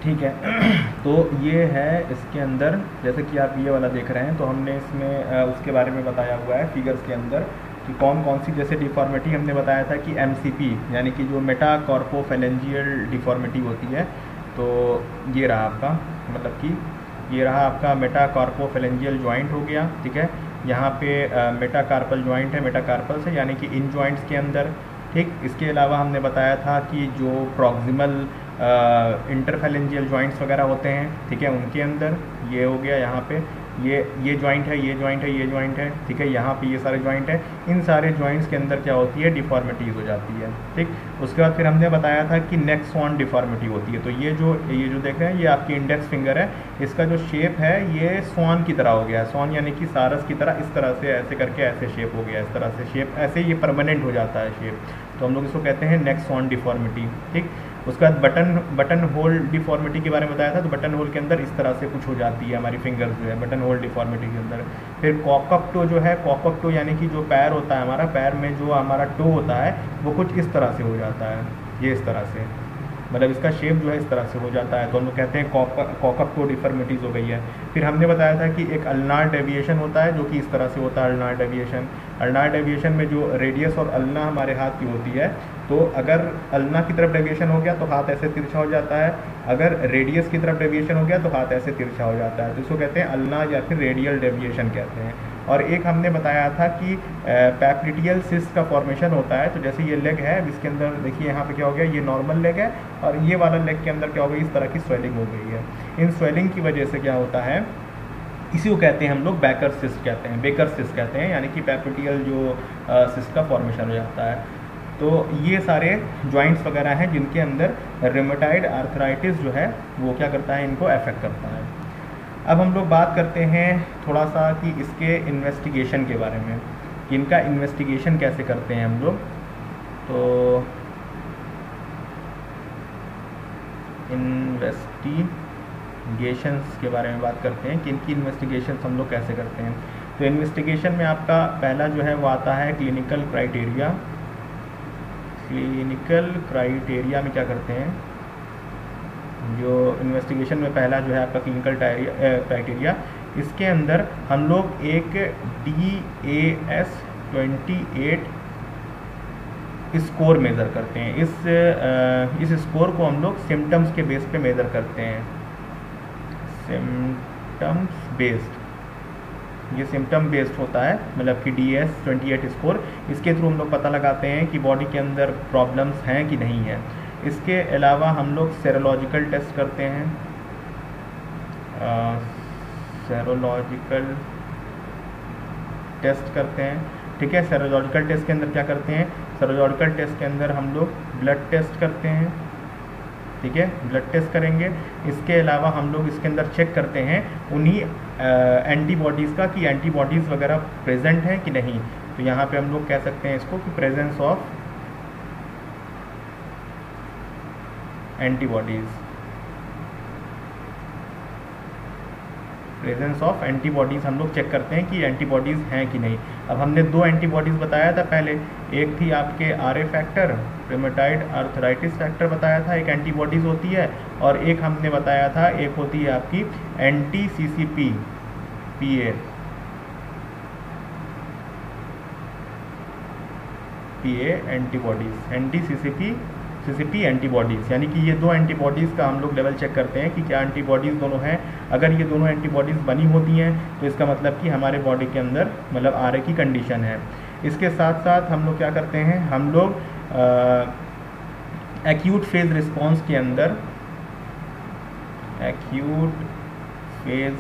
ठीक है। तो ये है इसके अंदर, जैसे कि आप ये वाला देख रहे हैं, तो हमने इसमें उसके बारे में बताया हुआ है फिगर्स के अंदर कि कौन कौन सी, जैसे डिफॉर्मिटी हमने बताया था कि MCP यानी कि जो मेटाकार्पोफेलेंजियल डिफॉर्मिटी होती है। तो ये रहा आपका, मतलब कि ये रहा आपका मेटाकार्पोफेलेंजियल जॉइंट हो गया। ठीक है, यहाँ पे मेटाकार्पल जॉइंट है, मेटाकार्पल से यानी कि इन जॉइंट्स के अंदर। ठीक, इसके अलावा हमने बताया था कि जो प्रॉक्सिमल इंटरफेलेंजियल जॉइंट्स वगैरह होते हैं, ठीक है, उनके अंदर ये हो गया, यहाँ पे ये जॉइंट है, ये जॉइंट है, ये जॉइंट है। ठीक है, यहाँ पे ये सारे जॉइंट है। इन सारे जॉइंट्स के अंदर क्या होती है? डिफॉर्मिटीज़ हो जाती है। ठीक, उसके बाद फिर हमने बताया था कि नेक स्वॉन डिफॉर्मिटी होती है। तो ये जो देख रहे हैं, ये आपकी इंडेक्स फिंगर है, इसका जो शेप है ये स्वॉन की तरह हो गया है। स्वॉन यानी कि सारस की तरह, इस तरह से ऐसे करके ऐसे शेप हो गया, इस तरह से शेप, ऐसे ये परमानेंट हो जाता है शेप। तो हम लोग इसको कहते हैं नेक स्वॉन डिफॉर्मिटी। ठीक, उसके बाद बटन होल डिफॉर्मिटी के बारे में बताया था। तो बटन होल के अंदर इस तरह से कुछ हो जाती है हमारी फिंगर्स जो है बटन होल डिफॉर्मिटी के अंदर। फिर कॉकअप टो जो है, कॉकअप टो यानी कि जो पैर होता है हमारा, पैर में जो हमारा टो होता है वो कुछ इस तरह से हो जाता है, ये इस तरह से, मतलब इसका शेप जो है इस तरह से हो जाता है। तो हम लोग कहते हैं कॉकअप टो डिफॉर्मिटीज़ हो गई है। फिर हमने बताया था कि एक अल्नार डेविएशन होता है जो कि इस तरह से होता है, अल्नार डेविएशन। अल्नार डेविएशन में जो रेडियस और अल्ना हमारे हाथ की होती है, तो अगर अल्ना की तरफ डेविएशन हो गया तो हाथ ऐसे तिरछा हो जाता है, अगर रेडियस की तरफ डेविएशन हो गया तो हाथ ऐसे तिरछा हो जाता है। तो इसको कहते हैं अल्ना या फिर रेडियल डेविएशन कहते हैं। और एक हमने बताया था कि पैप्लिटियल सिस्ट का फॉर्मेशन होता है। तो जैसे ये लेग है, इसके अंदर देखिए यहाँ पे क्या हो गया, ये नॉर्मल लेग है और ये वाला लेग के अंदर क्या हो गई, इस तरह की स्वेलिंग हो गई है। इन स्वेलिंग की वजह से क्या होता है, इसी को कहते हैं हम लोग बेकर सिस्ट कहते हैं, बेकर सिस्ट कहते हैं, यानी कि पैप्लिटियल जो सिस्ट का फॉर्मेशन हो जाता है। तो ये सारे जॉइंट्स वगैरह हैं जिनके अंदर रूमेटाइड आर्थराइटिस जो है वो क्या करता है, इनको अफेक्ट करता है। अब हम लोग बात करते हैं थोड़ा सा कि इसके इन्वेस्टिगेशन के बारे में, कि इनका इन्वेस्टिगेशन कैसे करते हैं हम लोग। तो इन्वेस्टिगेशंस के बारे में बात करते हैं कि इनकी इन्वेस्टिगेशंस हम लोग कैसे करते हैं। तो इन्वेस्टिगेशन में आपका पहला जो है वो आता है क्लिनिकल क्राइटेरिया। क्लिनिकल क्राइटेरिया में क्या करते हैं, जो इन्वेस्टिगेशन में पहला जो है आपका क्लिनिकल क्राइटेरिया, इसके अंदर हम लोग एक DAS28 स्कोर मेज़र करते हैं। इस स्कोर को हम लोग सिम्टम्स के बेस पे मेज़र करते हैं, सिम्टम्स बेस्ड, ये सिम्टम बेस्ड होता है, मतलब कि DAS28 स्कोर। इसके थ्रू हम लोग पता लगाते हैं कि बॉडी के अंदर प्रॉब्लम्स हैं कि नहीं है। इसके अलावा हम लोग सेरोलॉजिकल टेस्ट करते हैं, सेरोलॉजिकल टेस्ट करते हैं। ठीक है, सेरोलॉजिकल टेस्ट के अंदर क्या करते हैं, सेरोलॉजिकल टेस्ट के अंदर हम लोग ब्लड टेस्ट करते हैं। ठीक है, ब्लड टेस्ट करेंगे। इसके अलावा हम लोग इसके अंदर चेक करते हैं उन्हीं एंटीबॉडीज़ का, कि एंटीबॉडीज़ वगैरह प्रेजेंट हैं कि नहीं। तो यहाँ पे हम लोग कह सकते हैं इसको कि presence of antibodies, presence of antibodies हम लोग चेक करते हैं कि एंटीबॉडीज़ हैं कि नहीं। अब हमने दो एंटीबॉडीज़ बताया था पहले, एक थी आपके RA factor, rheumatoid arthritis factor बताया था, एक एंटीबॉडीज़ होती है, और एक हमने बताया था एक होती है आपकी anti CCP PA, CCPA antibodies, anti CCP antibodies, यानी कि ये दो एंटीबॉडीज़ का हम लोग लेवल चेक करते हैं कि क्या एंटीबॉडीज़ दोनों हैं। अगर ये दोनों एंटीबॉडीज़ बनी होती हैं तो इसका मतलब कि हमारे बॉडी के अंदर मतलब RA की कंडीशन है। इसके साथ साथ हम लोग क्या करते हैं, हम लोग एक्यूट फेज रिस्पॉन्स के अंदर, एक्यूट फेज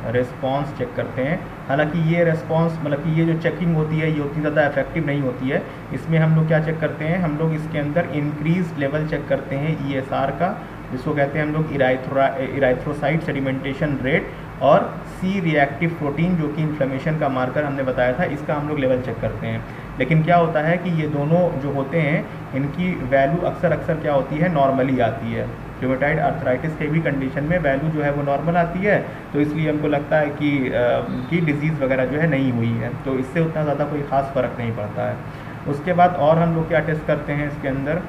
रिस्पॉन्स चेक करते हैं। हालांकि ये रिस्पॉन्स मतलब कि ये जो चेकिंग होती है ये उतनी ज़्यादा इफेक्टिव नहीं होती है। इसमें हम लोग क्या चेक करते हैं, हम लोग इसके अंदर इंक्रीज लेवल चेक करते हैं ESR का, जिसको कहते हैं हम लोग इराइथ्रोसाइट सेडिमेंटेशन रेट, और C रिएक्टिव प्रोटीन जो कि इन्फ्लेमेशन का मार्कर हमने बताया था, इसका हम लोग लेवल चेक करते हैं। लेकिन क्या होता है कि ये दोनों जो होते हैं इनकी वैल्यू अक्सर क्या होती है, नॉर्मली आती है। रूमेटाइड आर्थराइटिस के भी कंडीशन में वैल्यू जो है वो नॉर्मल आती है, तो इसलिए हमको लगता है कि डिजीज़ वगैरह जो है नहीं हुई है, तो इससे उतना ज़्यादा कोई ख़ास फ़र्क नहीं पड़ता है। उसके बाद और हम लोग क्या टेस्ट करते हैं इसके अंदर,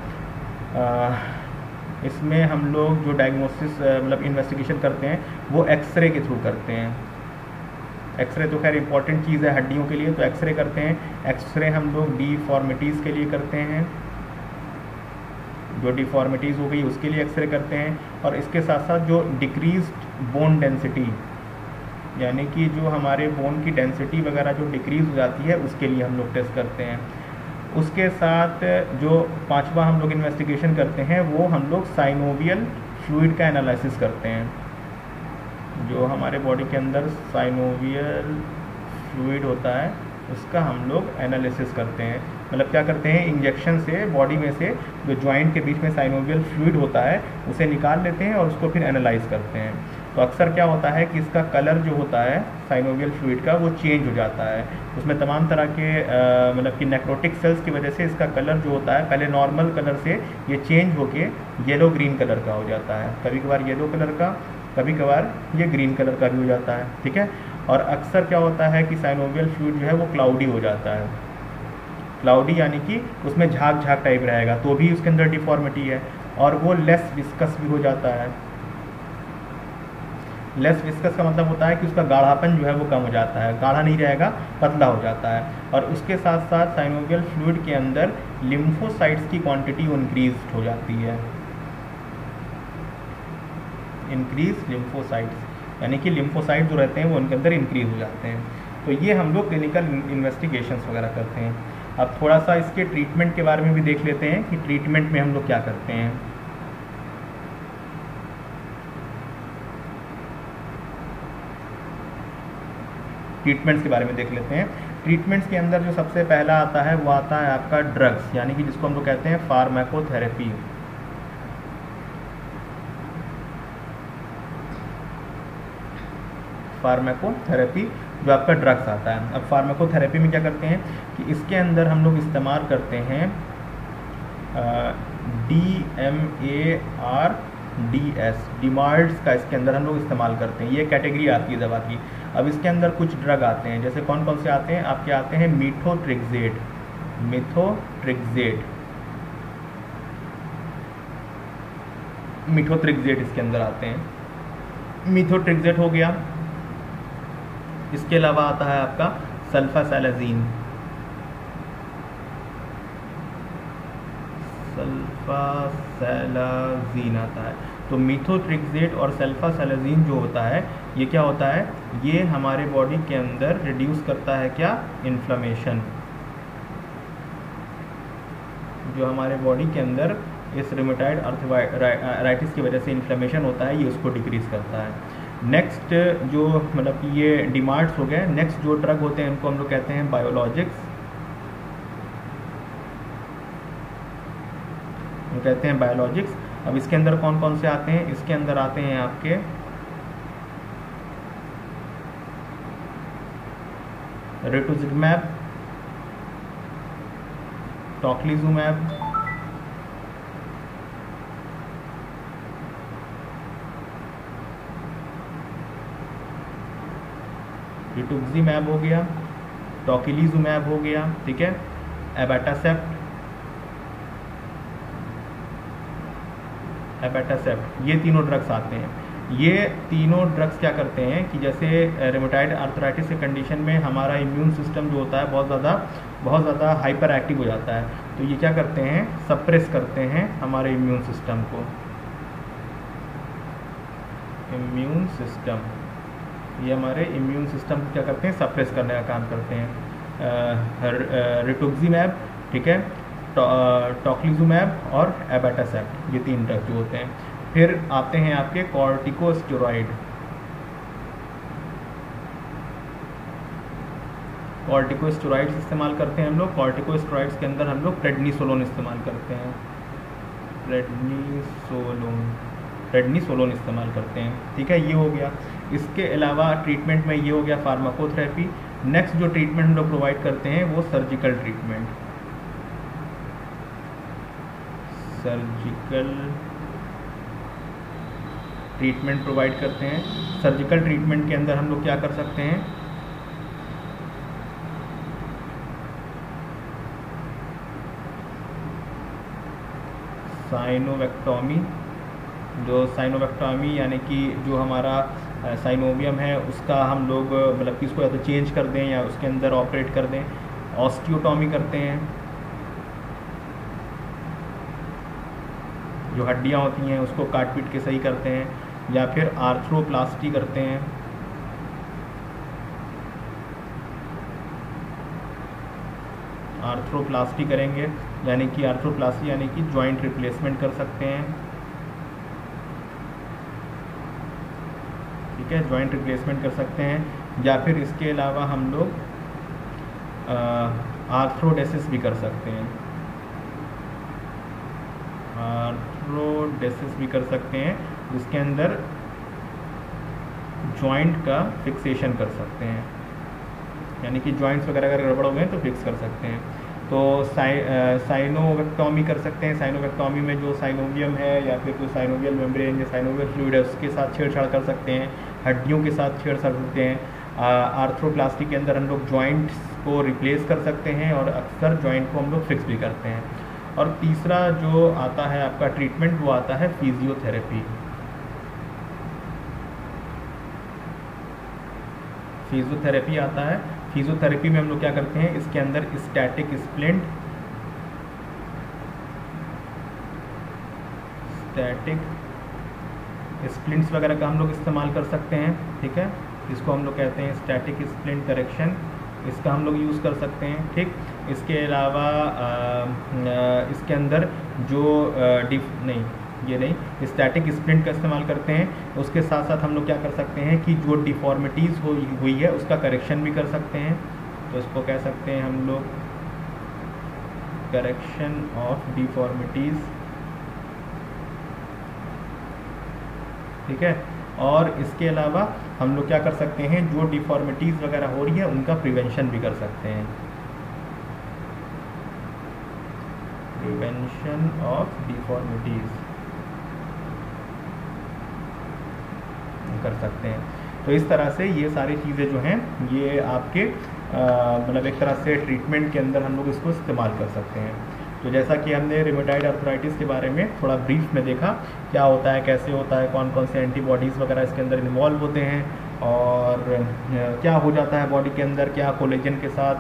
इसमें हम लोग जो डायग्नोसिस मतलब इन्वेस्टिगेशन करते हैं वो एक्सरे के थ्रू करते हैं। एक्सरे तो खैर इंपॉर्टेंट चीज़ है हड्डियों के लिए, तो एक्सरे करते हैं। एक्सरे हम लोग डिफॉर्मिटीज़ के लिए करते हैं, जो डिफॉर्मिटीज़ हो गई उसके लिए एक्सरे करते हैं। और इसके साथ साथ जो डिक्रीज्ड बोन डेंसिटी, यानी कि जो हमारे बोन की डेंसिटी वगैरह जो डिक्रीज़ हो जाती है उसके लिए हम लोग टेस्ट करते हैं। उसके साथ जो पांचवा हम लोग इन्वेस्टिगेशन करते हैं वो हम लोग साइनोवियल फ्लूइड का एनालिसिस करते हैं। जो हमारे बॉडी के अंदर साइनोवियल फ्लूइड होता है उसका हम लोग एनालिसिस करते हैं। मतलब क्या करते हैं, इंजेक्शन से बॉडी में से जो जॉइंट के बीच में साइनोवियल फ्लूइड होता है उसे निकाल लेते हैं और उसको फिर एनालाइज करते हैं। तो अक्सर क्या होता है कि इसका कलर जो होता है साइनोवियल फ्लूइड का वो चेंज हो जाता है। उसमें तमाम तरह के मतलब कि नेक्रोटिक सेल्स की वजह से इसका कलर जो होता है पहले नॉर्मल कलर से ये चेंज होके येलो ग्रीन कलर का हो जाता है। कभी कभार येलो कलर का, कभी कभार ये ग्रीन कलर का भी हो जाता है, ठीक है। और अक्सर क्या होता है कि साइनोवियल फ्लूइड जो है वो क्लाउडी हो जाता है। क्लाउडी यानी कि उसमें झाग टाइप रहेगा, तो भी उसके अंदर डिफॉर्मिटी है। और वो लेस विस्कस भी हो जाता है। लेस विस्कस का मतलब होता है कि उसका गाढ़ापन जो है वो कम हो जाता है, गाढ़ा नहीं रहेगा, पतला हो जाता है। और उसके साथ साथ साइनोवियल फ्लूइड के अंदर लिम्फोसाइट्स की क्वांटिटी इंक्रीज हो जाती है। इंक्रीज लिम्फोसाइट्स यानी कि लिम्फोसाइट जो रहते हैं वो उनके अंदर इंक्रीज हो जाते हैं। तो ये हम लोग क्लिनिकल इन्वेस्टिगेशंस वगैरह करते हैं। अब थोड़ा सा इसके ट्रीटमेंट के बारे में भी देख लेते हैं कि ट्रीटमेंट में हम लोग क्या करते हैं। ट्रीटमेंट्स के बारे में देख लेते हैं। ट्रीटमेंट्स के अंदर जो सबसे पहला आता है वो आता है आपका ड्रग्स, यानी कि जिसको हम लोग कहते हैं फार्माकोथेरेपी। फार्माकोथेरेपी जो आपका ड्रग्स आता है। अब फार्माकोथेरेपी में क्या करते हैं कि इसके अंदर हम लोग इस्तेमाल करते हैं DMARDS, डिमार्ड्स का इसके अंदर हम लोग इस्तेमाल करते हैं। ये कैटेगरी आती है दवा की। अब इसके अंदर कुछ ड्रग आते हैं, जैसे कौन कौन से आते हैं, आपके आते हैं मिथोट्रिक्सेट, मिथोट्रिक्सेट इसके अंदर आते हैं। मिथोट्रिक्सेट हो गया। इसके अलावा आता है आपका सल्फासैलाजीन, आता है। तो मिथोट्रिक्सेट और सल्फासैलाजीन जो होता है ये क्या होता है, ये हमारे बॉडी के अंदर रिड्यूस करता है क्या, इन्फ्लेमेशन। जो हमारे बॉडी के अंदर इस रूमेटाइड आर्थराइटिस की वजह से इन्फ्लेमेशन होता है ये उसको डिक्रीज करता है। नेक्स्ट जो मतलब कि ये डिमार्ड्स हो गए। नेक्स्ट जो ड्रग होते हैं इनको हम लोग कहते हैं बायोलॉजिक्स, कहते हैं बायोलॉजिक्स। अब इसके अंदर कौन कौन से आते हैं, इसके अंदर आते हैं आपके रेटुजिमैब, टोक्लिजुमैब, रिटुक्सीमैब हो गया, टोकिलीजुमैब हो गया, ठीक है, एबाटासेप्ट, ये तीनों ड्रग्स आते हैं। ये तीनों ड्रग्स क्या करते हैं कि जैसे रूमेटाइड आर्थराइटिस के कंडीशन में हमारा इम्यून सिस्टम जो होता है बहुत ज़्यादा बहुत ज़्यादा हाइपर एक्टिव हो जाता है। तो ये क्या करते हैं, सप्रेस करते हैं हमारे इम्यून सिस्टम को। इम्यून सिस्टम, ये हमारे इम्यून सिस्टम क्या करते हैं, सप्रेस करने का काम करते हैं। रिटुक्सिमैब, ठीक है, टोक्लिजुमैब और एबाटासेप्ट, ये 3 ड्रग जो होते हैं। फिर आते हैं आपके कॉर्टिकोस्टेरॉइड। कॉर्टिकोस्टेरॉइड्स इस्तेमाल करते हैं हम लोग। कॉर्टिकोस्टेरॉइड्स के अंदर हम लोग प्रेडनिसोलोन इस्तेमाल करते हैं। प्रेडनिसोलोन इस्तेमाल करते हैं, ठीक है, ये हो गया। इसके अलावा ट्रीटमेंट में ये हो गया फार्माकोथेरेपी। नेक्स्ट जो ट्रीटमेंट हम लोग प्रोवाइड करते हैं वो surgical treatment. Surgical treatment provide करते हैं। सर्जिकल ट्रीटमेंट के अंदर हम लोग क्या कर सकते हैं, साइनोवेक्टॉमी। जो साइनोवेक्टॉमी यानी कि जो हमारा साइनोवियम है उसका हम लोग मतलब कि इसको या तो चेंज कर दें या उसके अंदर ऑपरेट कर दें। ऑस्टियोटॉमी करते हैं, जो हड्डियां होती हैं उसको काट पीट के सही करते हैं। या फिर आर्थ्रोप्लास्टी करते हैं। आर्थ्रोप्लास्टी करेंगे यानी कि आर्थ्रोप्लास्टी यानी कि जॉइंट रिप्लेसमेंट कर सकते हैं, ठीक है, जॉइंट रिप्लेसमेंट कर सकते हैं। या फिर इसके अलावा हम लोग आर्थ्रोडेसिस भी कर सकते हैं। आर्थ्रोडेसिस भी कर सकते हैं जिसके अंदर जॉइंट का फिक्सेशन कर सकते हैं, यानी कि जॉइंट्स वगैरह अगर गड़बड़ हो गए तो फिक्स कर सकते हैं। तो साइनोवेक्टॉमी कर सकते हैं। साइनोवेक्टॉमी में जो साइनोवियम है या फिर कोई साइनोवियल मेम्ब्रेन या साइनोवियल फ्लूइड है उसके साथ छेड़छाड़ कर सकते हैं, हड्डियों के साथ छेड़छाड़ सकते हैं। आर्थ्रोप्लास्टी के अंदर हम लोग जॉइंट्स को रिप्लेस कर सकते हैं और अक्सर जॉइंट को हम लोग फिक्स भी करते हैं। और तीसरा जो आता है आपका ट्रीटमेंट वो आता है फिजियोथेरेपी। फिजियोथेरेपी आता है। फिजियोथेरेपी में हम लोग क्या करते हैं, इसके अंदर स्टैटिक स्प्लिंट्स वगैरह का हम लोग इस्तेमाल कर सकते हैं, ठीक है, इसको हम लोग कहते हैं स्टैटिक स्प्लिंट करेक्शन, इसका हम लोग यूज़ कर सकते हैं, ठीक। इसके अलावा इसके अंदर जो स्टैटिक स्प्लिंट का इस्तेमाल करते हैं। उसके साथ साथ हम लोग क्या कर सकते हैं कि जो डिफॉर्मिटीज़ हुई है उसका करेक्शन भी कर सकते हैं। तो इसको कह सकते हैं हम लोग करेक्शन ऑफ डिफॉर्मिटीज़, ठीक है। और इसके अलावा हम लोग क्या कर सकते हैं, जो डिफॉर्मिटीज़ वगैरह हो रही है उनका प्रिवेंशन भी कर सकते हैं। प्रिवेंशन ऑफ डिफॉर्मिटीज़ कर सकते हैं। तो इस तरह से ये सारी चीज़ें जो हैं ये आपके मतलब एक तरह से ट्रीटमेंट के अंदर हम लोग इसको इस्तेमाल कर सकते हैं। तो जैसा कि हमने रिमेटॉइड आर्थराइटिस के बारे में थोड़ा ब्रीफ में देखा, क्या होता है, कैसे होता है, कौन कौन से एंटीबॉडीज़ वगैरह इसके अंदर इन्वॉल्व होते हैं और क्या हो जाता है बॉडी के अंदर, क्या कोलेजन के साथ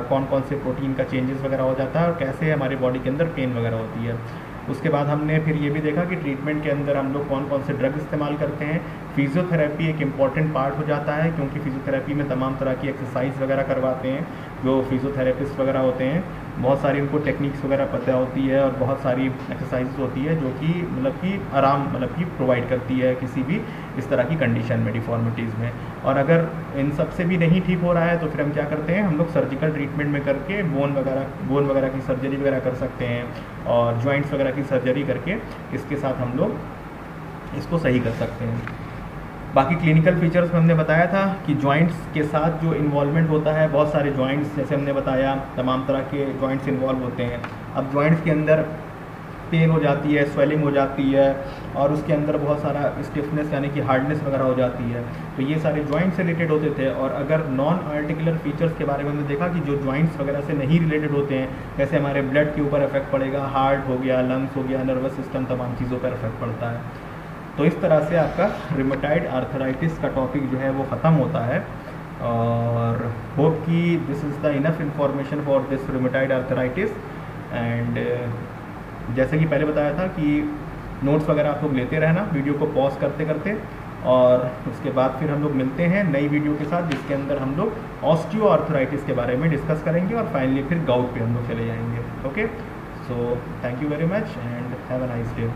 कौन कौन से प्रोटीन का चेंजेस वगैरह हो जाता है और कैसे हमारी बॉडी के अंदर पेन वगैरह होती है। उसके बाद हमने फिर ये भी देखा कि ट्रीटमेंट के अंदर हम लोग कौन कौन से ड्रग इस्तेमाल करते हैं। फिजियोथेरेपी एक इम्पॉर्टेंट पार्ट हो जाता है क्योंकि फिजियोथेरेपी में तमाम तरह की एक्सरसाइज वगैरह करवाते हैं। जो फिजियोथेरेपिस्ट वगैरह होते हैं बहुत सारी उनको टेक्निक्स वगैरह पता होती है और बहुत सारी एक्सरसाइज होती है जो कि मतलब कि आराम मतलब कि प्रोवाइड करती है किसी भी इस तरह की कंडीशन में, डिफॉर्मिटीज़ में। और अगर इन सब से भी नहीं ठीक हो रहा है तो फिर हम क्या करते हैं, हम लोग सर्जिकल ट्रीटमेंट में करके बोन वगैरह की सर्जरी वगैरह कर सकते हैं और जॉइंट्स वगैरह की सर्जरी करके इसके साथ हम लोग इसको सही कर सकते हैं। बाकी क्लिनिकल फीचर्स में हमने बताया था कि जॉइंट्स के साथ जो इन्वॉल्वमेंट होता है, बहुत सारे जॉइंट्स जैसे हमने बताया तमाम तरह के जॉइंट्स इन्वॉल्व होते हैं। अब जॉइंट्स के अंदर पेन हो जाती है, स्वेलिंग हो जाती है और उसके अंदर बहुत सारा स्टिफनेस यानी कि हार्डनेस वगैरह हो जाती है। तो ये सारे जॉइंट से रिलेटेड होते थे। और अगर नॉन आर्टिकुलर फीचर्स के बारे में हमने देखा कि जो जॉइंट्स वगैरह से नहीं रिलेटेड होते हैं, जैसे हमारे ब्लड के ऊपर इफेक्ट पड़ेगा, हार्ट हो गया, लंग्स हो गया, नर्वस सिस्टम, तमाम चीज़ों पर इफेक्ट पड़ता है। तो इस तरह से आपका रिमेटॉइड आर्थराइटिस का टॉपिक जो है वो ख़त्म होता है। और होप कि this is the enough information for this rheumatoid arthritis. And जैसे कि पहले बताया था कि नोट्स वगैरह आप लोग लेते रहना वीडियो को पॉज करते करते, और उसके बाद फिर हम लोग मिलते हैं नई वीडियो के साथ, जिसके अंदर हम लोग ऑस्टियो आर्थराइटिस के बारे में डिस्कस करेंगे और फाइनली फिर गाउट पे हम लोग चले जाएंगे। Okay, so thank you very much and have a nice day.